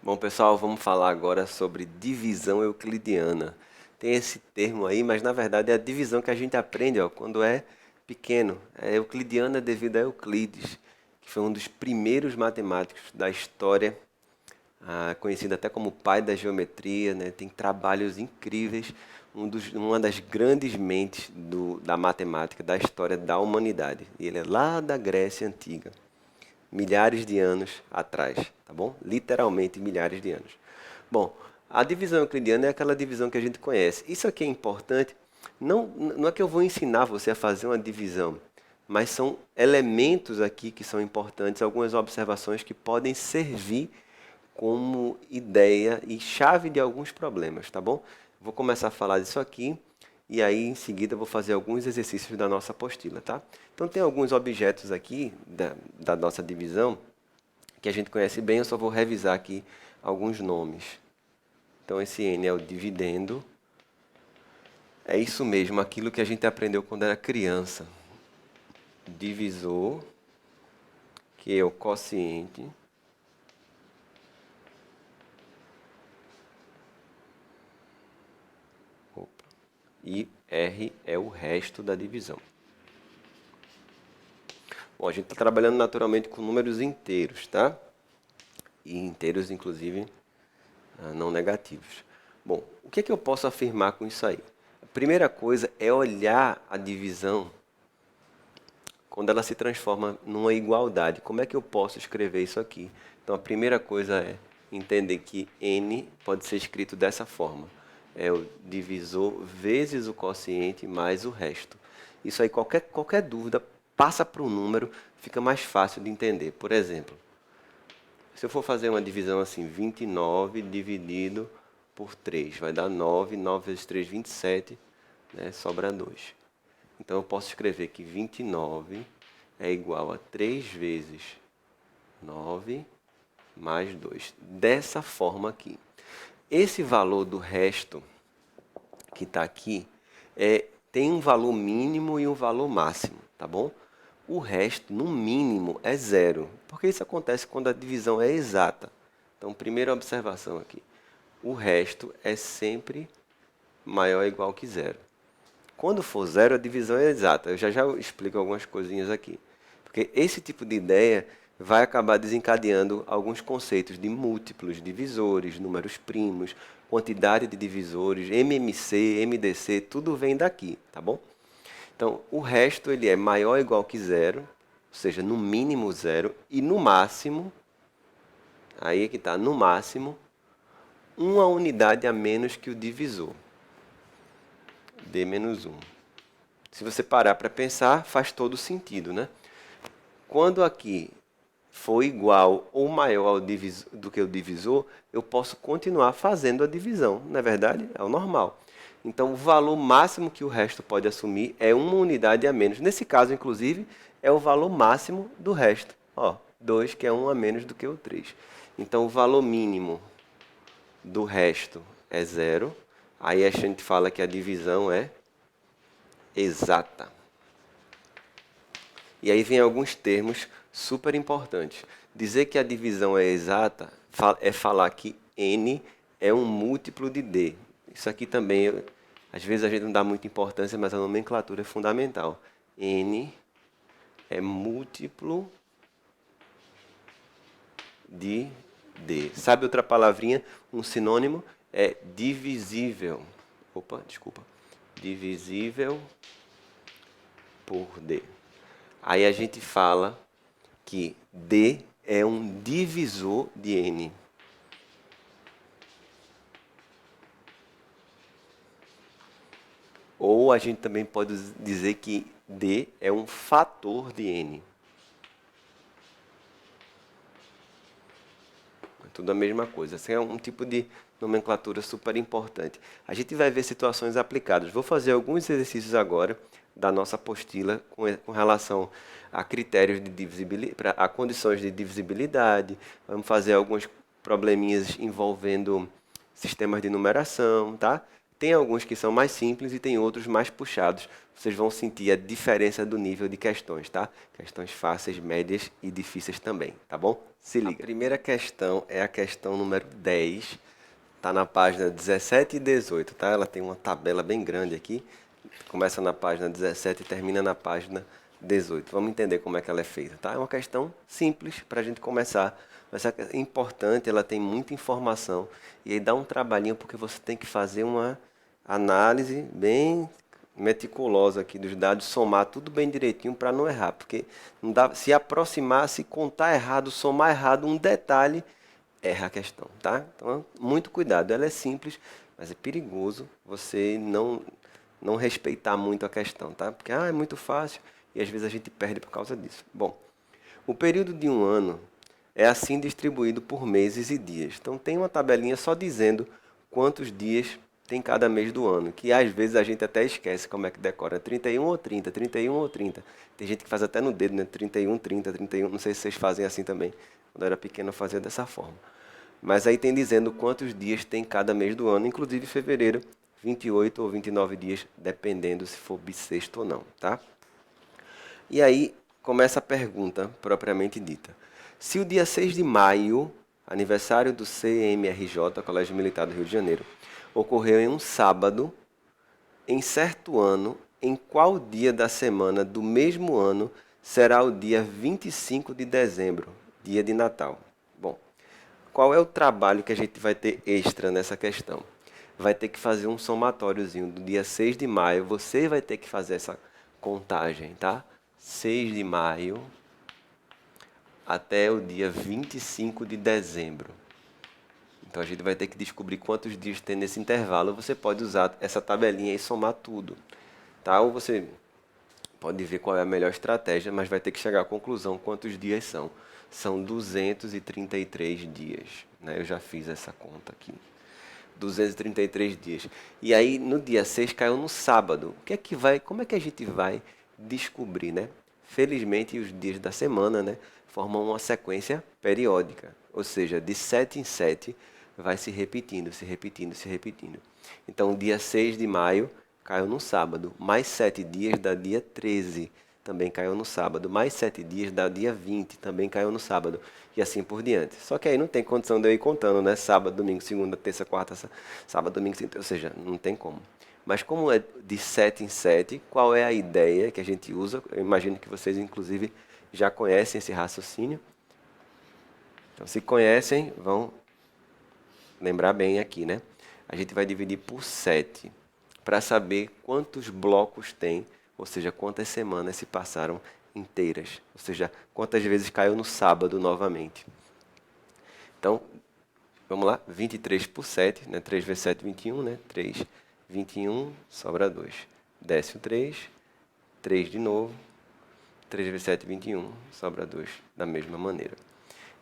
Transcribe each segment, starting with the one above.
Bom, pessoal, vamos falar agora sobre divisão euclidiana. Tem esse termo aí, mas na verdade é a divisão que a gente aprende, ó, quando é pequeno. É euclidiana devido a Euclides, que foi um dos primeiros matemáticos da história, conhecido até como pai da geometria, né? Tem trabalhos incríveis, uma das grandes mentes da matemática da história da humanidade. E ele é lá da Grécia Antiga, milhares de anos atrás, tá bom? Literalmente milhares de anos. Bom, a divisão euclidiana é aquela divisão que a gente conhece. Isso aqui é importante. Não é que eu vou ensinar você a fazer uma divisão, mas são elementos aqui que são importantes, algumas observações que podem servir como ideia e chave de alguns problemas, tá bom? Vou começar a falar disso aqui e aí em seguida vou fazer alguns exercícios da nossa apostila, tá? Então tem alguns objetos aqui da nossa divisão que a gente conhece bem, eu só vou revisar aqui alguns nomes. Então esse N é o dividendo, é isso mesmo, aquilo que a gente aprendeu quando era criança. Divisor, que é o quociente, e R é o resto da divisão. Bom, a gente está trabalhando naturalmente com números inteiros, tá? E inteiros, inclusive, não negativos. Bom, o que é que eu posso afirmar com isso aí? A primeira coisa é olhar a divisão quando ela se transforma numa igualdade. Como é que eu posso escrever isso aqui? Então, a primeira coisa é entender que n pode ser escrito dessa forma. É o divisor vezes o quociente mais o resto. Isso aí, qualquer dúvida, passa para o número, fica mais fácil de entender. Por exemplo, se eu for fazer uma divisão assim, 29 dividido por 3, vai dar 9, 9 vezes 3, 27, né? Sobra 2. Então eu posso escrever que 29 é igual a 3 vezes 9 mais 2. Dessa forma aqui. Esse valor do resto que está aqui tem um valor mínimo e um valor máximo, tá bom? O resto, no mínimo, é zero, porque isso acontece quando a divisão é exata. Então, primeira observação aqui. O resto é sempre maior ou igual que zero. Quando for zero, a divisão é exata. Eu já explico algumas coisinhas aqui. Porque esse tipo de ideia vai acabar desencadeando alguns conceitos de múltiplos, divisores, números primos, quantidade de divisores, MMC, MDC, tudo vem daqui, tá bom? Então, o resto ele é maior ou igual que zero, ou seja, no mínimo zero, e no máximo, aí é que está, no máximo, uma unidade a menos que o divisor, d menos 1. Se você parar para pensar, faz todo sentido, né? Quando aqui for igual ou maior do que o divisor, eu posso continuar fazendo a divisão, não é verdade? É o normal. Então, o valor máximo que o resto pode assumir é uma unidade a menos. Nesse caso, inclusive, é o valor máximo do resto. Ó, 2, que é 1 a menos do que o 3. Então, o valor mínimo do resto é zero. Aí a gente fala que a divisão é exata. E aí vem alguns termos super importantes. Dizer que a divisão é exata é falar que n é um múltiplo de d. Isso aqui também, às vezes a gente não dá muita importância, mas a nomenclatura é fundamental. N é múltiplo de d. Sabe outra palavrinha? Um sinônimo é divisível. Opa, desculpa. Divisível por d. Aí a gente fala que D é um divisor de N. Ou a gente também pode dizer que D é um fator de N. É tudo a mesma coisa. Essa é um tipo de nomenclatura super importante. A gente vai ver situações aplicadas. Vou fazer alguns exercícios agora da nossa apostila com relação a critérios de divisibilidade, a condições de divisibilidade. Vamos fazer alguns probleminhas envolvendo sistemas de numeração, tá? Tem alguns que são mais simples e tem outros mais puxados. Vocês vão sentir a diferença do nível de questões, tá? Questões fáceis, médias e difíceis também, tá bom? Se liga. A primeira questão é a questão número 10. Tá na página 17 e 18, tá? Ela tem uma tabela bem grande aqui. Começa na página 17 e termina na página 18. Vamos entender como é que ela é feita, tá? É uma questão simples para a gente começar. Mas é importante, ela tem muita informação. E aí dá um trabalhinho porque você tem que fazer uma análise bem meticulosa aqui dos dados, somar tudo bem direitinho para não errar. Porque não dá, se aproximar, se contar errado, somar errado, um detalhe, erra a questão, tá? Então, muito cuidado. Ela é simples, mas é perigoso você não respeitar muito a questão, tá? Porque é muito fácil e às vezes a gente perde por causa disso. Bom, o período de um ano é assim distribuído por meses e dias. Então tem uma tabelinha só dizendo quantos dias tem cada mês do ano, que às vezes a gente até esquece como é que decora, 31 ou 30, 31 ou 30. Tem gente que faz até no dedo, né? 31, 30, 31, não sei se vocês fazem assim também. Quando eu era pequeno eu fazia dessa forma. Mas aí tem dizendo quantos dias tem cada mês do ano, inclusive fevereiro, 28 ou 29 dias, dependendo se for bissexto ou não, tá? E aí começa a pergunta propriamente dita. Se o dia 6 de maio, aniversário do CMRJ, Colégio Militar do Rio de Janeiro, ocorreu em um sábado, em certo ano, em qual dia da semana do mesmo ano será o dia 25 de dezembro, dia de Natal? Bom, qual é o trabalho que a gente vai ter extra nessa questão? Vai ter que fazer um somatóriozinho do dia 6 de maio. Você vai ter que fazer essa contagem, tá? 6 de maio até o dia 25 de dezembro. Então a gente vai ter que descobrir quantos dias tem nesse intervalo. Você pode usar essa tabelinha e somar tudo, tá? Ou você pode ver qual é a melhor estratégia, mas vai ter que chegar à conclusão quantos dias são. São 233 dias, né? Eu já fiz essa conta aqui. 233 dias. E aí no dia 6 caiu no sábado. O que é que vai, como é que a gente vai descobrir, né? Felizmente os dias da semana, né, formam uma sequência periódica, ou seja, de 7 em 7 vai se repetindo, se repetindo, se repetindo. Então, dia 6 de maio caiu no sábado, mais 7 dias dá dia 13, também caiu no sábado, mais 7 dias dá dia 20, também caiu no sábado, e assim por diante. Só que aí não tem condição de eu ir contando, né? Sábado, domingo, segunda, terça, quarta, sábado, domingo, ou seja, não tem como. Mas como é de 7 em 7, qual é a ideia que a gente usa? Eu imagino que vocês, inclusive, já conhecem esse raciocínio. Então, se conhecem, vão lembrar bem aqui, né? A gente vai dividir por 7 para saber quantos blocos tem, ou seja, quantas semanas se passaram inteiras, ou seja, quantas vezes caiu no sábado novamente. Então, vamos lá, 23 por 7, né? 3 vezes 7, 21, né? 3, 21, sobra 2. Desce o 3, 3 de novo, 3 vezes 7, 21, sobra 2, da mesma maneira.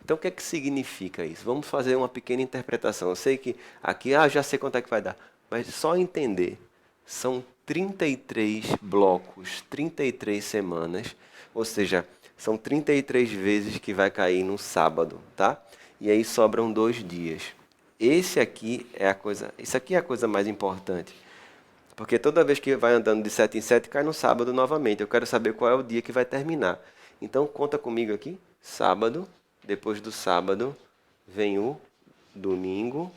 Então, o que é que significa isso? Vamos fazer uma pequena interpretação. Eu sei que aqui, já sei quanto é que vai dar, mas só entender. São 33 blocos, 33 semanas, ou seja, são 33 vezes que vai cair no sábado, tá? E aí sobram 2 dias. Isso aqui é a coisa mais importante. Porque toda vez que vai andando de 7 em 7, cai no sábado novamente. Eu quero saber qual é o dia que vai terminar. Então, conta comigo aqui. Sábado, depois do sábado, vem o domingo.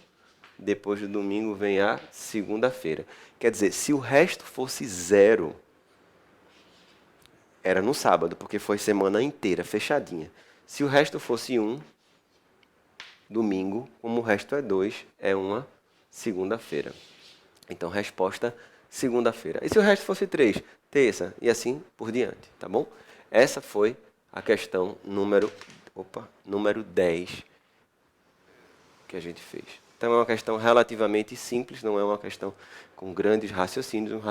Depois do domingo vem a segunda-feira. Quer dizer, se o resto fosse zero, era no sábado, porque foi semana inteira, fechadinha. Se o resto fosse um, domingo, como o resto é 2, é uma segunda-feira. Então, resposta segunda-feira. E se o resto fosse 3? Terça, e assim por diante, tá bom? Essa foi a questão número 10 que a gente fez. Então, é uma questão relativamente simples, não é uma questão com grandes raciocínios,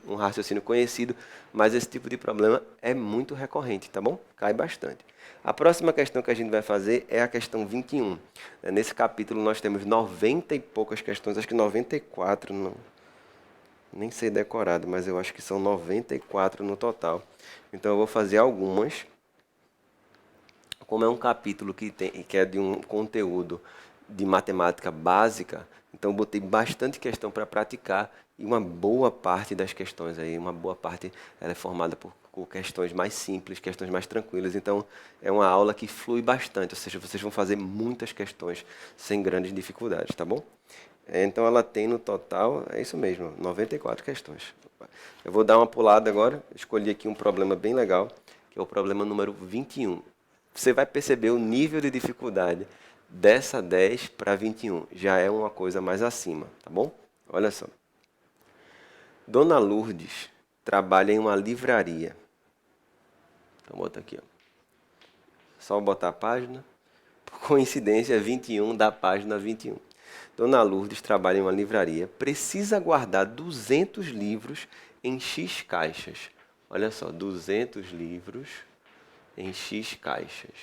um raciocínio conhecido, mas esse tipo de problema é muito recorrente, tá bom? Cai bastante. A próxima questão que a gente vai fazer é a questão 21. Nesse capítulo nós temos 90 e poucas questões, acho que 94, não, nem sei decorado, mas eu acho que são 94 no total. Então eu vou fazer algumas. Como é um capítulo que é de um conteúdo de matemática básica, Então, eu botei bastante questão para praticar e uma boa parte das questões aí, uma boa parte, ela é formada por questões mais simples, questões mais tranquilas. Então, é uma aula que flui bastante, ou seja, vocês vão fazer muitas questões sem grandes dificuldades, tá bom? Então, ela tem no total, é isso mesmo, 94 questões. Eu vou dar uma pulada agora, escolhi aqui um problema bem legal, que é o problema número 21. Você vai perceber o nível de dificuldade dessa 10 para 21. Já é uma coisa mais acima, tá bom? Olha só. Dona Lourdes trabalha em uma livraria. Então, bota aqui, ó. Só botar a página. Por coincidência, 21 da página 21. Dona Lourdes trabalha em uma livraria. Precisa guardar 200 livros em X caixas. Olha só, 200 livros em X caixas.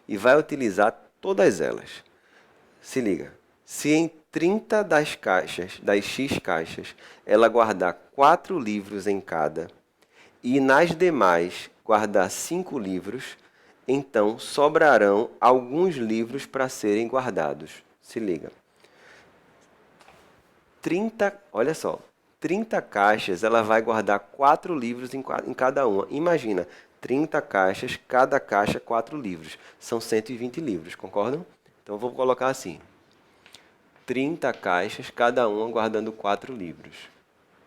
E vai utilizar todas elas. Se liga. Se em 30 das caixas, das X caixas, ela guardar 4 livros em cada e nas demais guardar 5 livros, então sobrarão alguns livros para serem guardados. Se liga. 30, olha só, 30 caixas, ela vai guardar 4 livros em cada uma. Imagina, 30 caixas, cada caixa 4 livros. São 120 livros, concordam? Então, eu vou colocar assim. 30 caixas, cada uma guardando 4 livros.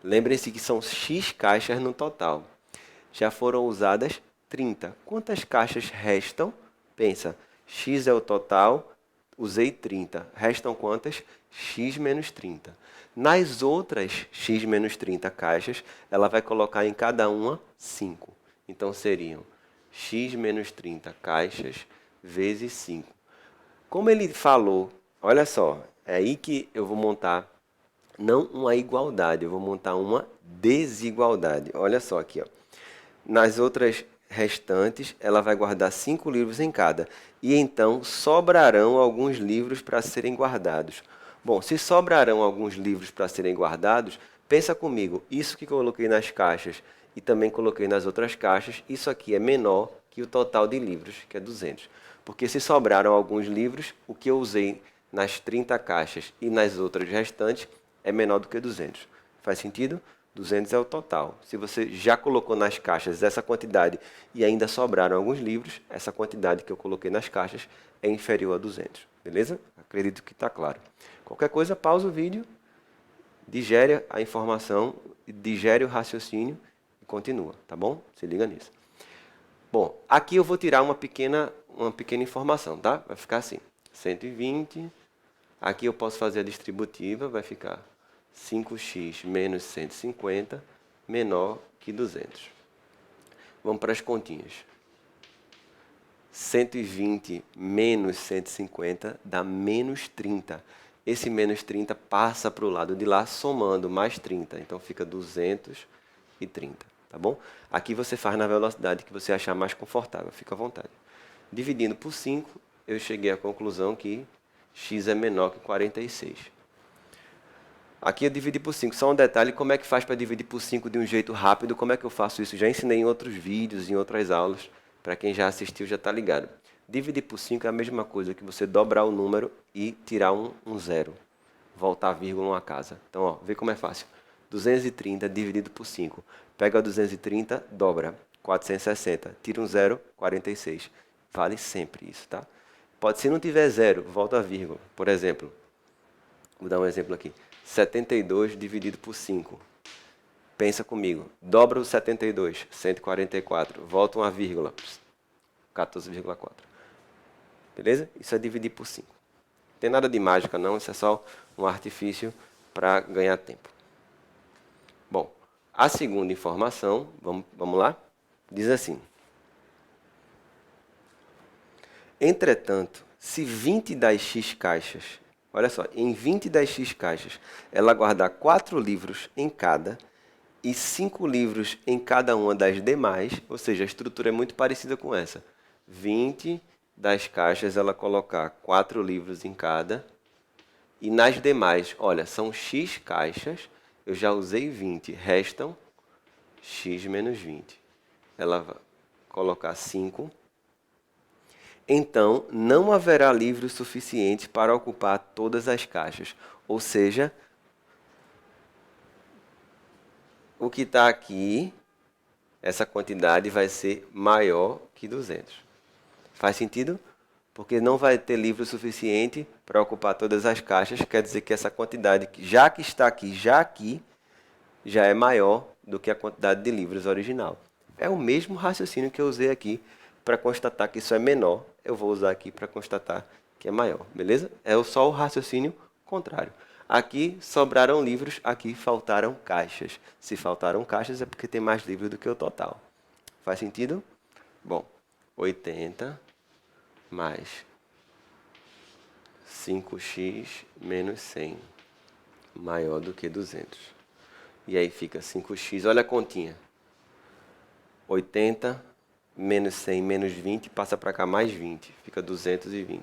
Lembrem-se que são X caixas no total. Já foram usadas 30. Quantas caixas restam? Pensa, X é o total, usei 30. Restam quantas? X menos 30. Nas outras X menos 30 caixas, ela vai colocar em cada uma 5. Então, seriam X menos 30 caixas vezes 5. Como ele falou, olha só, é aí que eu vou montar não uma igualdade, eu vou montar uma desigualdade. Olha só aqui, ó. Nas outras restantes, ela vai guardar 5 livros em cada. E então sobrarão alguns livros para serem guardados. Bom, se sobrarão alguns livros para serem guardados, pensa comigo, isso que eu coloquei nas caixas e também coloquei nas outras caixas, isso aqui é menor que o total de livros, que é 200. Porque se sobraram alguns livros, o que eu usei nas 30 caixas e nas outras restantes é menor do que 200. Faz sentido? 200 é o total. Se você já colocou nas caixas essa quantidade e ainda sobraram alguns livros, essa quantidade que eu coloquei nas caixas é inferior a 200. Beleza? Acredito que está claro. Qualquer coisa, pausa o vídeo, digere a informação, digere o raciocínio e continua, tá bom? Se liga nisso. Bom, aqui eu vou tirar uma pequena informação, tá? Vai ficar assim, 120, aqui eu posso fazer a distributiva, vai ficar 5x menos 150 menor que 200. Vamos para as continhas. 120 menos 150 dá menos 30. Esse menos 30 passa para o lado de lá, somando mais 30. Então, fica 230, tá bom? Aqui você faz na velocidade que você achar mais confortável, fica à vontade. Dividindo por 5, eu cheguei à conclusão que x é menor que 46. Aqui eu dividi por 5. Só um detalhe, como é que faz para dividir por 5 de um jeito rápido? Como é que eu faço isso? Já ensinei em outros vídeos, em outras aulas. Para quem já assistiu, já está ligado. Dividir por 5 é a mesma coisa que você dobrar o número e tirar um zero. Voltar a vírgula uma casa. Então, ó, vê como é fácil. 230 dividido por 5. Pega 230, dobra. 460. Tira um zero, 46. Vale sempre isso, tá? Pode, se não tiver zero, volta a vírgula. Por exemplo, vou dar um exemplo aqui. 72 dividido por 5. Pensa comigo. Dobra o 72, 144. Volta uma vírgula, 14,4. Beleza? Isso é dividir por 5. Não tem nada de mágica não, isso é só um artifício para ganhar tempo. Bom, a segunda informação, vamos lá? Diz assim. Entretanto, se 20 das X caixas, olha só, em 20 das X caixas, ela guardar 4 livros em cada e 5 livros em cada uma das demais, ou seja, a estrutura é muito parecida com essa. 20 das caixas ela colocar 4 livros em cada e nas demais, olha, são X caixas, eu já usei 20, restam X menos 20. Ela vai colocar 5. então não haverá livro suficiente para ocupar todas as caixas. Ou seja, o que está aqui, essa quantidade vai ser maior que 200. Faz sentido? Porque não vai ter livro suficiente para ocupar todas as caixas, quer dizer que essa quantidade, já que está aqui, já é maior do que a quantidade de livros original. É o mesmo raciocínio que eu usei aqui para constatar que isso é menor, eu vou usar aqui para constatar que é maior, beleza? É só o raciocínio contrário. Aqui sobraram livros, aqui faltaram caixas. Se faltaram caixas é porque tem mais livros do que o total. Faz sentido? Bom, 80 mais 5x menos 100 maior do que 200. E aí fica 5x, olha a continha. 80 menos 100 menos 20, passa para cá mais 20, fica 220.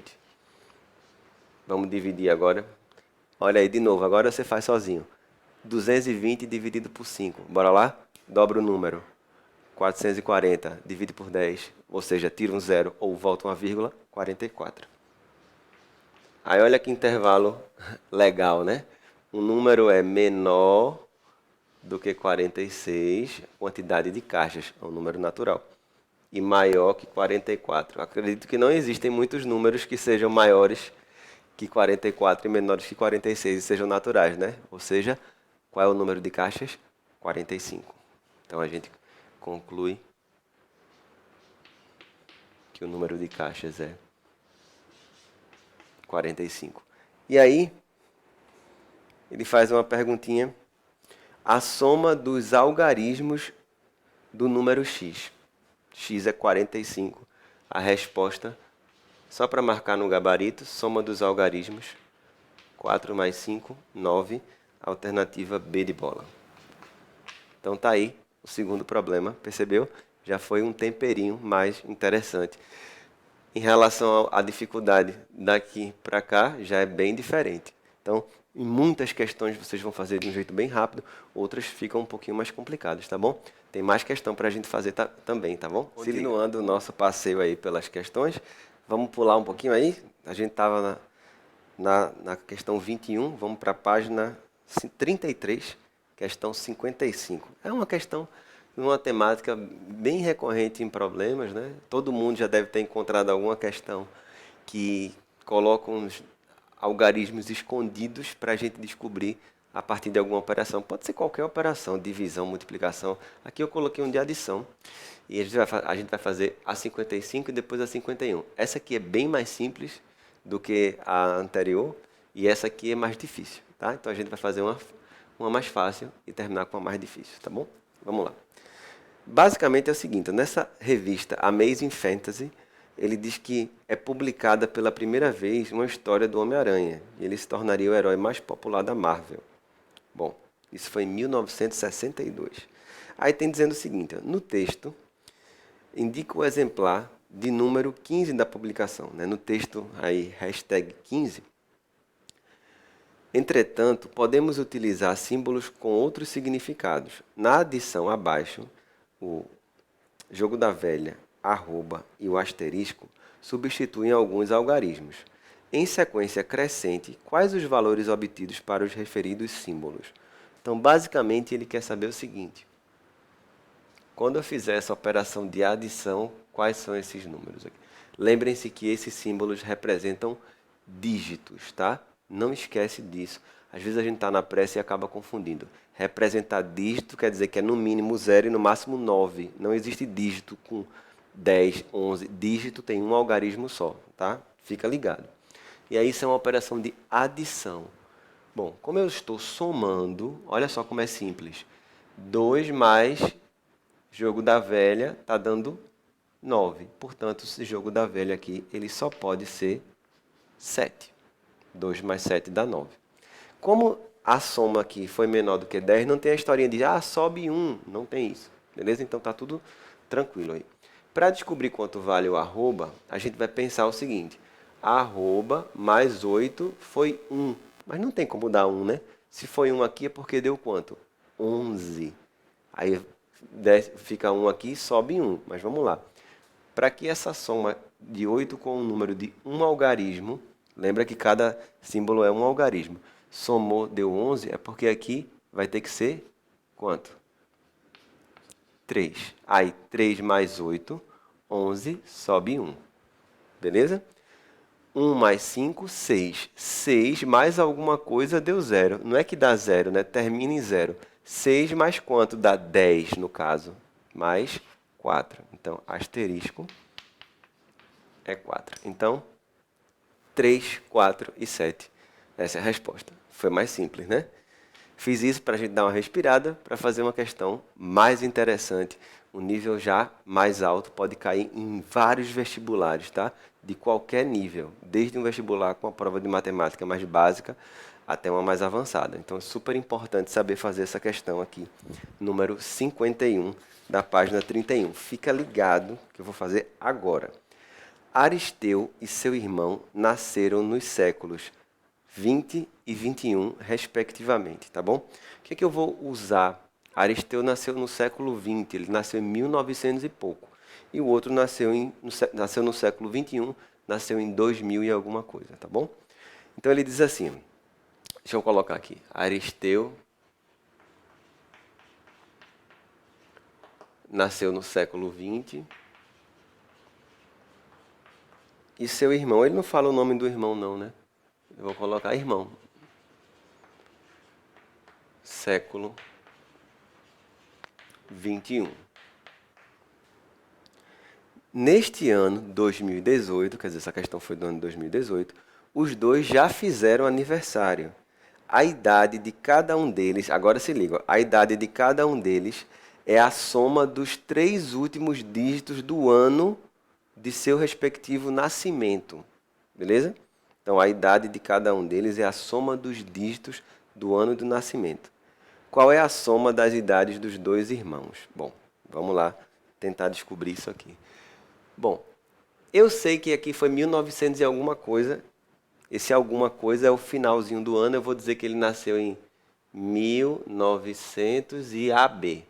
Vamos dividir agora. Olha aí de novo, agora você faz sozinho. 220 dividido por 5, bora lá? Dobra o número. 440 divide por 10, ou seja, tira um zero ou volta uma vírgula, 44. Aí olha que intervalo legal, né? O número é menor do que 46, quantidade de caixas, é um número natural, e maior que 44. Acredito que não existem muitos números que sejam maiores que 44 e menores que 46 e sejam naturais, né? Ou seja, qual é o número de caixas? 45. Então a gente conclui que o número de caixas é 45. E aí, ele faz uma perguntinha. A soma dos algarismos do número x. X é 45. A resposta, só para marcar no gabarito, soma dos algarismos. 4 mais 5, 9. Alternativa B de bola. Então tá aí o segundo problema, percebeu? Já foi um temperinho mais interessante. Em relação à dificuldade daqui para cá, já é bem diferente. Então, em muitas questões vocês vão fazer de um jeito bem rápido, outras ficam um pouquinho mais complicadas, tá bom? Tem mais questão para a gente fazer também, tá bom? Continuando o nosso passeio aí pelas questões, vamos pular um pouquinho aí. A gente estava na questão 21, vamos para a página 33, questão 55. É uma questão de uma temática bem recorrente em problemas, né? Todo mundo já deve ter encontrado alguma questão que coloca uns algarismos escondidos para a gente descobrir a partir de alguma operação. Pode ser qualquer operação, divisão, multiplicação. Aqui eu coloquei um de adição e a gente vai fazer a 55 e depois a 51. Essa aqui é bem mais simples do que a anterior e essa aqui é mais difícil, tá? Então a gente vai fazer uma mais fácil e terminar com uma mais difícil, tá bom? Vamos lá. Basicamente é o seguinte, nessa revista Amazing Fantasy, ele diz que é publicada pela primeira vez uma história do Homem-Aranha, e ele se tornaria o herói mais popular da Marvel. Bom, isso foi em 1962. Aí tem dizendo o seguinte, no texto, indica o exemplar de número 15 da publicação, né? No texto aí, hashtag 15. Entretanto, podemos utilizar símbolos com outros significados. Na adição abaixo, o jogo da velha, arroba e o asterisco substituem alguns algarismos. Em sequência crescente, quais os valores obtidos para os referidos símbolos? Então, basicamente, ele quer saber o seguinte. Quando eu fizer essa operação de adição, quais são esses números aqui? Lembrem-se que esses símbolos representam dígitos, tá? Não esquece disso. Às vezes a gente está na pressa e acaba confundindo. Representar dígito quer dizer que é no mínimo 0 e no máximo 9. Não existe dígito com 10, 11. Dígito tem um algarismo só, tá? Fica ligado. E aí isso é uma operação de adição. Bom, como eu estou somando, olha só como é simples. 2 mais jogo da velha está dando 9. Portanto, esse jogo da velha aqui, ele só pode ser 7. 2 mais 7 dá 9. Como a soma aqui foi menor do que 10, não tem a historinha de sobe 1. Não tem isso. Beleza? Então tá tudo tranquilo aí. Para descobrir quanto vale o arroba, a gente vai pensar o seguinte. Arroba mais 8 foi 1. Mas não tem como dar 1, né? Se foi 1 aqui é porque deu quanto? 11. Aí fica 1 aqui e sobe 1. Mas vamos lá. Para que essa soma de 8 com o número de um algarismo, lembra que cada símbolo é um algarismo, somou, deu 11, é porque aqui vai ter que ser quanto? 3. Aí, 3 mais 8, 11, sobe 1. Beleza? 1 mais 5, 6. 6 mais alguma coisa deu 0. Não é que dá 0, né? Termina em 0. 6 mais quanto? Dá 10, no caso. Mais 4. Então, asterisco é 4. Então, 3, 4 e 7. Essa é a resposta. Foi mais simples, né? Fiz isso para a gente dar uma respirada, para fazer uma questão mais interessante, um nível já mais alto, pode cair em vários vestibulares, tá? De qualquer nível, desde um vestibular com a prova de matemática mais básica até uma mais avançada. Então é super importante saber fazer essa questão aqui, número 51 da página 31. Fica ligado que eu vou fazer agora. Aristeu e seu irmão nasceram nos séculos 20 e 21, respectivamente, tá bom? O que é que eu vou usar? Aristeu nasceu no século 20, ele nasceu em 1900 e pouco. E o outro nasceu no século 21, nasceu em 2000 e alguma coisa, tá bom? Então ele diz assim, deixa eu colocar aqui, Aristeu nasceu no século 20 e seu irmão, ele não fala o nome do irmão não, né? Eu vou colocar irmão. Século 21. Neste ano, 2018, quer dizer, essa questão foi do ano de 2018, os dois já fizeram aniversário. A idade de cada um deles, agora se liga, a idade de cada um deles é a soma dos 3 últimos dígitos do ano de seu respectivo nascimento. Beleza? Então, a idade de cada um deles é a soma dos dígitos do ano do nascimento. Qual é a soma das idades dos dois irmãos? Bom, vamos lá tentar descobrir isso aqui. Bom, eu sei que aqui foi 1900 e alguma coisa. Esse alguma coisa é o finalzinho do ano. Eu vou dizer que ele nasceu em 1900 e AB.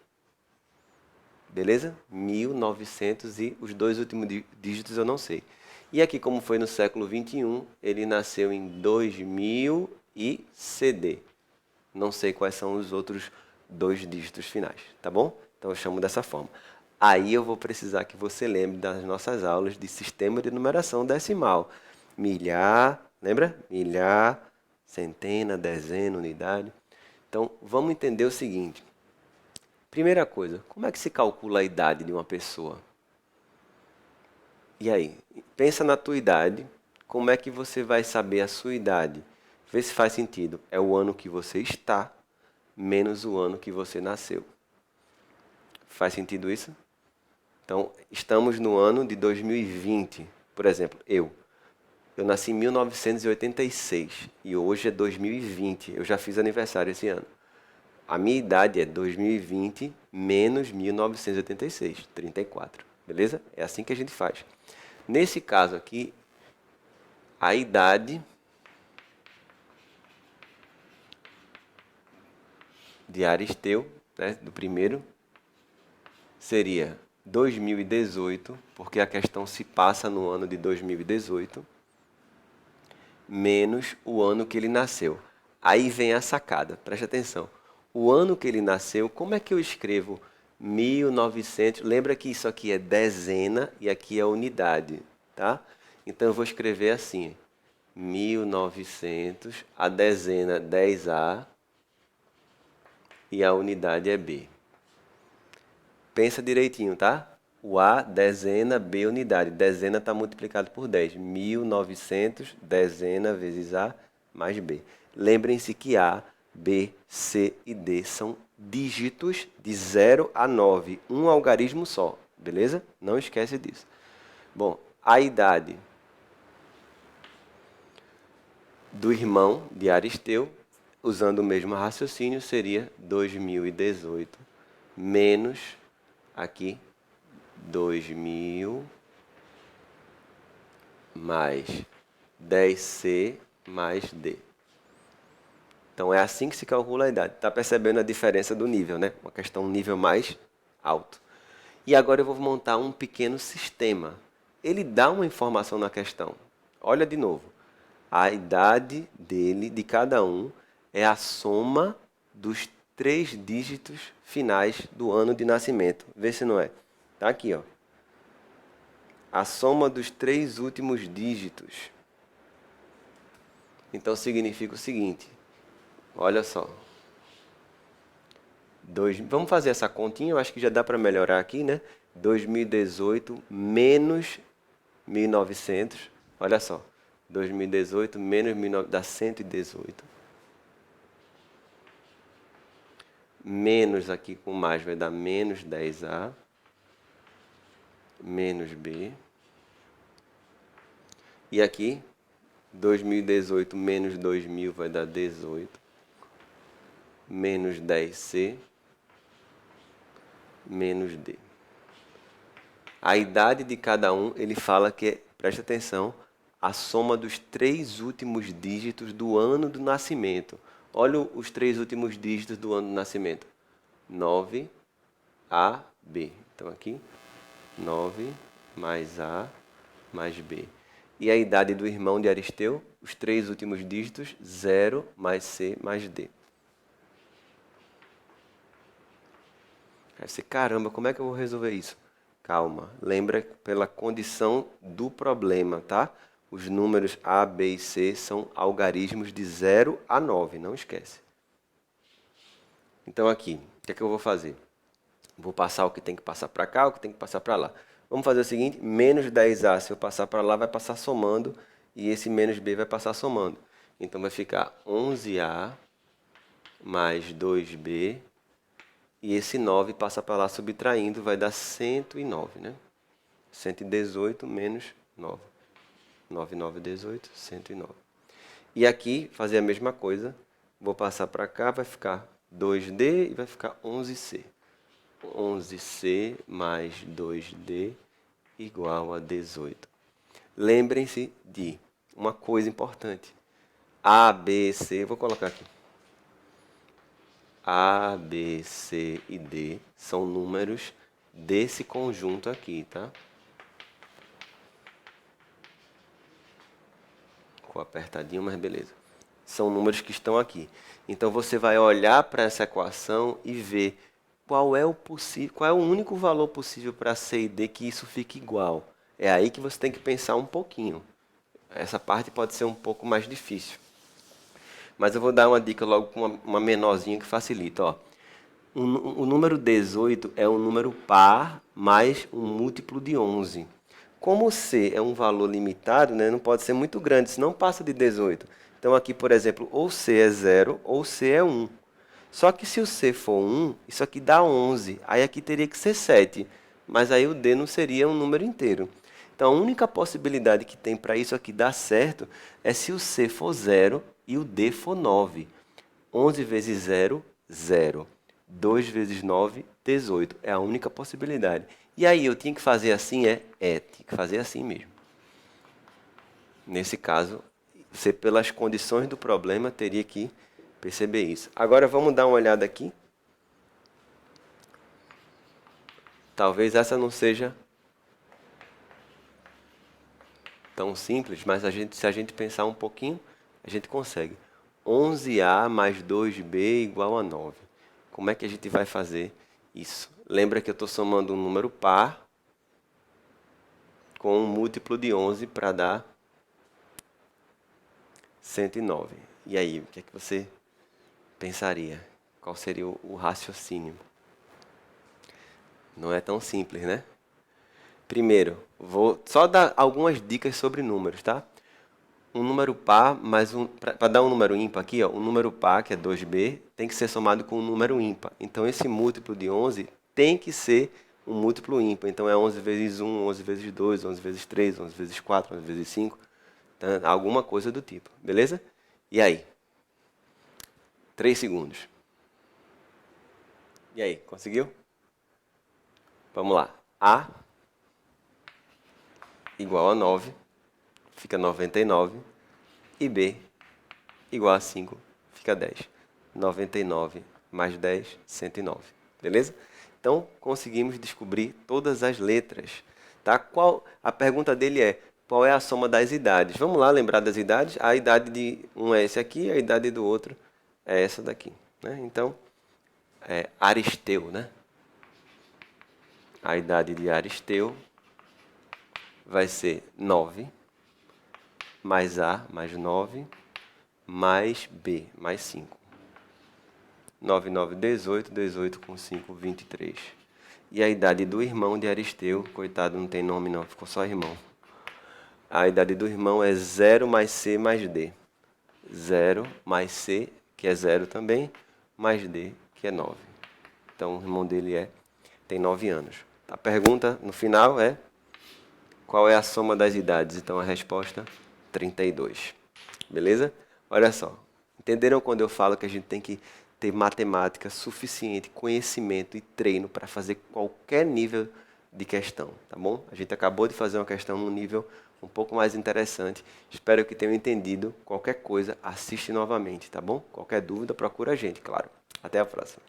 Beleza? 1900 e os 2 últimos dígitos eu não sei. E aqui, como foi no século 21, ele nasceu em 2000 e CD. Não sei quais são os outros 2 dígitos finais, tá bom? Então eu chamo dessa forma. Aí eu vou precisar que você lembre das nossas aulas de sistema de numeração decimal. Milhar, lembra? Milhar, centena, dezena, unidade. Então vamos entender o seguinte. Primeira coisa, como é que se calcula a idade de uma pessoa? E aí? Pensa na tua idade. Como é que você vai saber a sua idade? Vê se faz sentido. É o ano que você está menos o ano que você nasceu. Faz sentido isso? Então, estamos no ano de 2020. Por exemplo, eu nasci em 1986 e hoje é 2020. Eu já fiz aniversário esse ano. A minha idade é 2020 menos 1986, 34. Beleza? É assim que a gente faz. Nesse caso aqui, a idade de Aristeu, né, do primeiro, seria 2018, porque a questão se passa no ano de 2018, menos o ano que ele nasceu. Aí vem a sacada, preste atenção. O ano que ele nasceu, como é que eu escrevo 1900? Lembra que isso aqui é dezena e aqui é unidade, tá? Então eu vou escrever assim, 1900, a dezena 10A e a unidade é B. Pensa direitinho, tá? O A, dezena, B, unidade. Dezena está multiplicado por 10. 1900, dezena vezes A, mais B. Lembrem-se que A, B, C e D são dígitos de 0 a 9. Um algarismo só, beleza? Não esquece disso. Bom, a idade do irmão de Aristeu, usando o mesmo raciocínio, seria 2018 menos aqui 2000 mais 10C mais D. Então é assim que se calcula a idade. Está percebendo a diferença do nível, né? Uma questão nível mais alto. E agora eu vou montar um pequeno sistema. Ele dá uma informação na questão. Olha de novo. A idade dele, de cada um, é a soma dos 3 dígitos finais do ano de nascimento. Vê se não é. Tá aqui, ó. A soma dos 3 últimos dígitos. Então significa o seguinte. Olha só. Vamos fazer essa continha, eu acho que já dá para melhorar aqui, né? 2018 menos 1900. Olha só. 2018 menos 1900 dá 118. Menos aqui com mais vai dar menos 10A. Menos B. E aqui, 2018 menos 2000 vai dar 18. Menos 10C. Menos D. A idade de cada um, ele fala que, presta atenção, a soma dos 3 últimos dígitos do ano do nascimento. Olha os 3 últimos dígitos do ano do nascimento. 9, A, B. Então aqui, 9 mais A mais B. E a idade do irmão de Aristeu, os 3 últimos dígitos, 0 mais C mais D. Aí você, caramba, como é que eu vou resolver isso? Calma, lembra pela condição do problema, tá? Os números A, B e C são algarismos de 0 a 9, não esquece. Então aqui, o que é que eu vou fazer? Vou passar o que tem que passar para cá, o que tem que passar para lá. Vamos fazer o seguinte, menos 10A, se eu passar para lá, vai passar somando, e esse menos B vai passar somando. Então vai ficar 11A mais 2B, e esse 9 passa para lá subtraindo, vai dar 109, né? 118 menos 9. 9, 9, 18, 109. E aqui, fazer a mesma coisa. Vou passar para cá, vai ficar 2D e vai ficar 11C. 11C mais 2D igual a 18. Lembrem-se de uma coisa importante. A, B, C, vou colocar aqui. A, B, C e D são números desse conjunto aqui, tá? Ficou apertadinho, mas beleza. São números que estão aqui. Então você vai olhar para essa equação e ver qual é o único valor possível para C e D que isso fique igual. É aí que você tem que pensar um pouquinho. Essa parte pode ser um pouco mais difícil. Mas eu vou dar uma dica logo com uma menorzinha que facilita. Ó. O número 18 é um número par mais um múltiplo de 11. Como o C é um valor limitado, né, não pode ser muito grande, senão passa de 18. Então aqui, por exemplo, ou C é 0 ou C é 1. Só que se o C for 1, isso aqui dá 11. Aí aqui teria que ser 7. Mas aí o D não seria um número inteiro. Então a única possibilidade que tem para isso aqui dar certo é se o C for 0 e o D for 9. 11 vezes 0, 0. 2 vezes 9, 18. É a única possibilidade. E aí, eu tinha que fazer assim? tinha que fazer assim mesmo. Nesse caso, você, pelas condições do problema, teria que perceber isso. Agora, vamos dar uma olhada aqui. Talvez essa não seja tão simples, mas se a gente pensar um pouquinho, a gente consegue. 11A mais 2B igual a 9. Como é que a gente vai fazer isso? Lembra que eu estou somando um número par com um múltiplo de 11 para dar 109. E aí, o que é que você pensaria? Qual seria o raciocínio? Não é tão simples, né? Primeiro, vou só dar algumas dicas sobre números, tá? Um número par, mais para dar um número ímpar aqui, ó, um número par, que é 2b, tem que ser somado com um número ímpar. Então, esse múltiplo de 11 tem que ser um múltiplo ímpar. Então, é 11 vezes 1, 11 vezes 2, 11 vezes 3, 11 vezes 4, 11 vezes 5. Tá? Alguma coisa do tipo, beleza? E aí? 3 segundos. E aí, conseguiu? Vamos lá. A igual a 9, fica 99. E B igual a 5, fica 10. 99 mais 10, 109. Beleza? Então, conseguimos descobrir todas as letras. Tá? A pergunta dele é, qual é a soma das idades? Vamos lá lembrar das idades? A idade de um é esse aqui, a idade do outro é essa daqui. Né? Então, Aristeu, né? A idade de Aristeu vai ser 9, mais A, mais 9, mais B, mais 5. 9, 9, 18, 18 com 5, 23. E a idade do irmão de Aristeu, coitado, não tem nome não, ficou só irmão. A idade do irmão é 0 mais C mais D. 0 mais C, que é 0 também, mais D, que é 9. Então, o irmão dele tem 9 anos. A pergunta no final é, qual é a soma das idades? Então, a resposta, 32. Beleza? Olha só. Entenderam quando eu falo que a gente tem que ter matemática suficiente, conhecimento e treino para fazer qualquer nível de questão, tá bom? A gente acabou de fazer uma questão num nível um pouco mais interessante. Espero que tenham entendido. Qualquer coisa, assiste novamente, tá bom? Qualquer dúvida, procura a gente, claro. Até a próxima.